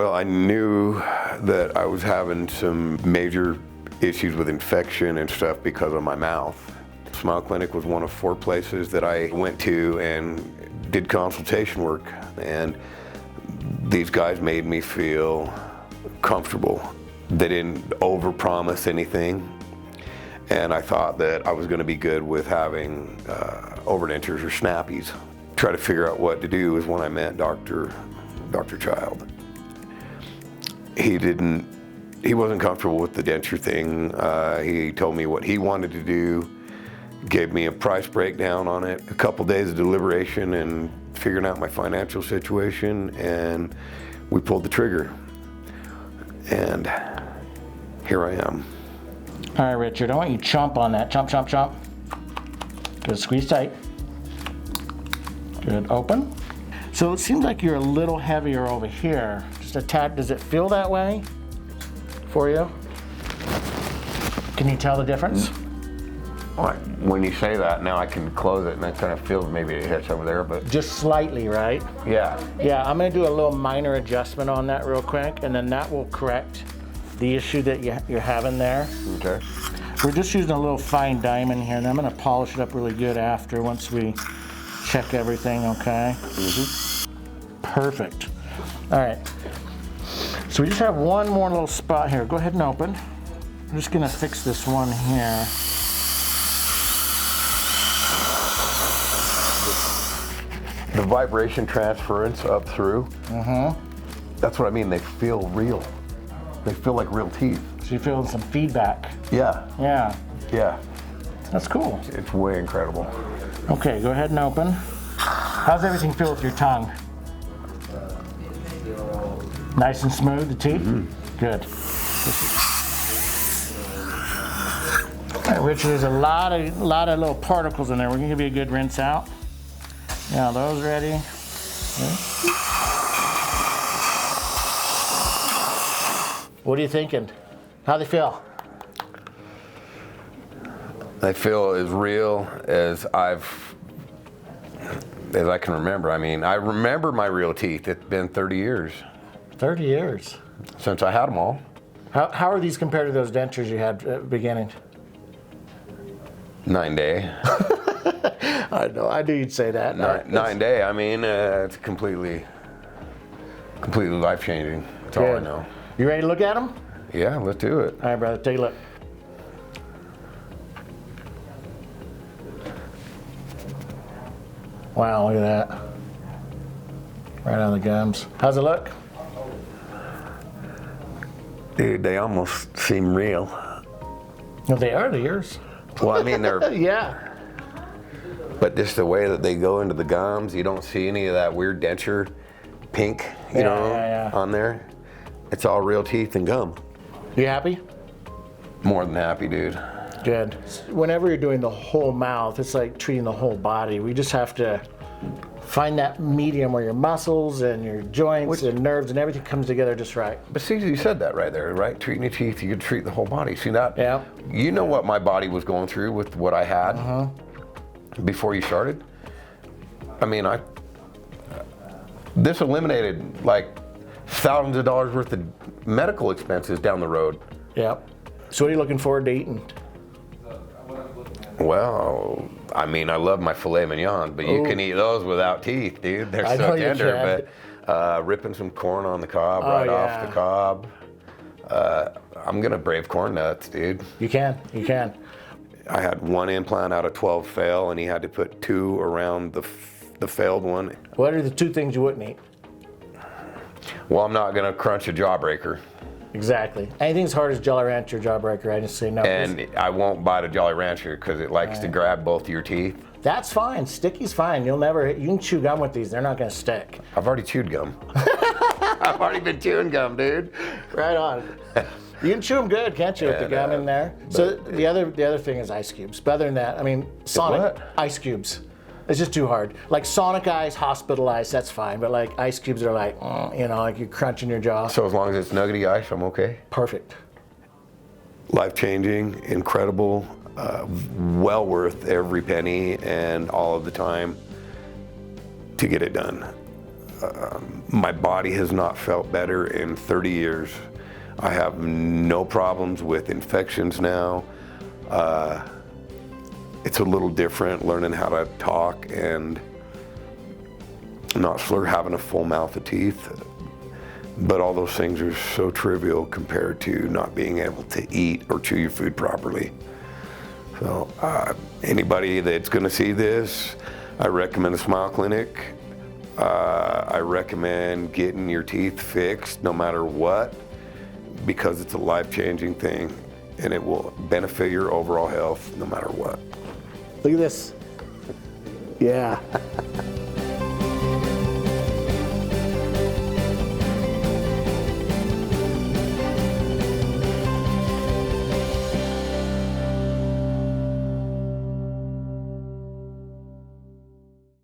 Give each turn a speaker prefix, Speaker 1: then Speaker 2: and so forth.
Speaker 1: Well, I knew that I was having some major issues with infection and stuff because of my mouth. Smile Clinic was one of 4 places that I went to and did consultation work, and these guys made me feel comfortable. They didn't overpromise anything, and I thought that I was going to be good with having overdentures or snappies. Try to figure out what to do is when I met Dr. Child. He wasn't comfortable with the denture thing. He told me what he wanted to do, gave me a price breakdown on it, a couple days of deliberation and figuring out my financial situation, and we pulled the trigger. And here I am.
Speaker 2: All right, Richard, I want you to chomp on that. Chomp, chomp, chomp. Good, squeeze tight. Good, open. So it seems like you're a little heavier over here. Just a tad. Does it feel that way for you? Can you tell the difference?
Speaker 1: When you say that, now I can close it, and I kind of feel maybe it hits over there, but...
Speaker 2: Just slightly, right?
Speaker 1: Yeah.
Speaker 2: Yeah, I'm gonna do a little minor adjustment on that real quick, and then that will correct the issue that you're having there.
Speaker 1: Okay.
Speaker 2: We're just using a little fine diamond here, and I'm gonna polish it up really good after, once we check everything, okay? Perfect. All right. So we just have one more little spot here. Go ahead and open. I'm just gonna fix this one here.
Speaker 1: The vibration transference up through, that's what I mean, they feel real. They feel like real teeth.
Speaker 2: So you're feeling some feedback.
Speaker 1: Yeah.
Speaker 2: Yeah.
Speaker 1: Yeah.
Speaker 2: That's cool.
Speaker 1: It's way incredible.
Speaker 2: Okay, go ahead and open. How's everything feel with your tongue? Nice and smooth, the teeth? Good. All right, Richard, there's a lot of little particles in there. We're gonna give you a good rinse out. Now those ready. Okay. What are you thinking? How they feel?
Speaker 1: They feel as real as I can remember. I mean, I remember my real teeth. It's been 30 years.
Speaker 2: 30 years.
Speaker 1: Since I had them all.
Speaker 2: How are these compared to those dentures you had at the beginning?
Speaker 1: 9 day.
Speaker 2: I know, I knew you'd say that.
Speaker 1: 9 day, I mean, it's completely life-changing. That's all I know.
Speaker 2: You ready to look at them?
Speaker 1: Yeah, let's do it.
Speaker 2: All right, brother, take a look. Wow, look at that. Right on the gums. How's it look?
Speaker 1: Dude, they almost seem real.
Speaker 2: Well, they are yours.
Speaker 1: Well, I mean, they're...
Speaker 2: Yeah.
Speaker 1: But just the way that they go into the gums, you don't see any of that weird denture pink, you know, on there. It's all real teeth and gum.
Speaker 2: You happy?
Speaker 1: More than happy, dude.
Speaker 2: Good. Whenever you're doing the whole mouth, it's like treating the whole body. We just have to find that medium where your muscles and your joints and nerves and everything comes together just right.
Speaker 1: But see, you said that right there, right? Treating your teeth, you could treat the whole body. See that?
Speaker 2: Yeah.
Speaker 1: You know what my body was going through with what I had before you started? I mean, this eliminated like thousands of dollars worth of medical expenses down the road.
Speaker 2: Yep. So what are you looking forward to eating?
Speaker 1: Well, I mean, I love my filet mignon, but you can eat those without teeth, dude. They're so tender. But ripping some corn on the cob off the cob. I'm gonna brave corn nuts, dude.
Speaker 2: You can.
Speaker 1: I had 1 implant out of 12 fail, and he had to put 2 around the failed one.
Speaker 2: What are the 2 things you wouldn't eat?
Speaker 1: Well, I'm not gonna crunch a jawbreaker.
Speaker 2: Exactly. Anything as hard as Jolly Rancher Jawbreaker, I just say no.
Speaker 1: And I won't bite a Jolly Rancher because it likes to grab both of your teeth.
Speaker 2: That's fine. Sticky's fine. You can chew gum with these. They're not going to stick.
Speaker 1: I've already chewed gum. I've already been chewing gum, dude.
Speaker 2: Right on. You can chew them good, can't you, with the gum in there? So the other thing is ice cubes. But other than that, I mean, Sonic ice cubes. It's just too hard. Like Sonic ice, hospital ice, that's fine. But like ice cubes are like, like you're crunching your jaw.
Speaker 1: So as long as it's nuggety ice, I'm okay?
Speaker 2: Perfect.
Speaker 1: Life-changing, incredible, well worth every penny and all of the time to get it done. My body has not felt better in 30 years. I have no problems with infections now. It's a little different learning how to talk and not slur, having a full mouth of teeth. But all those things are so trivial compared to not being able to eat or chew your food properly. So anybody that's gonna see this, I recommend a smile clinic. I recommend getting your teeth fixed no matter what, because it's a life-changing thing and it will benefit your overall health no matter what.
Speaker 2: Look at this. Yeah.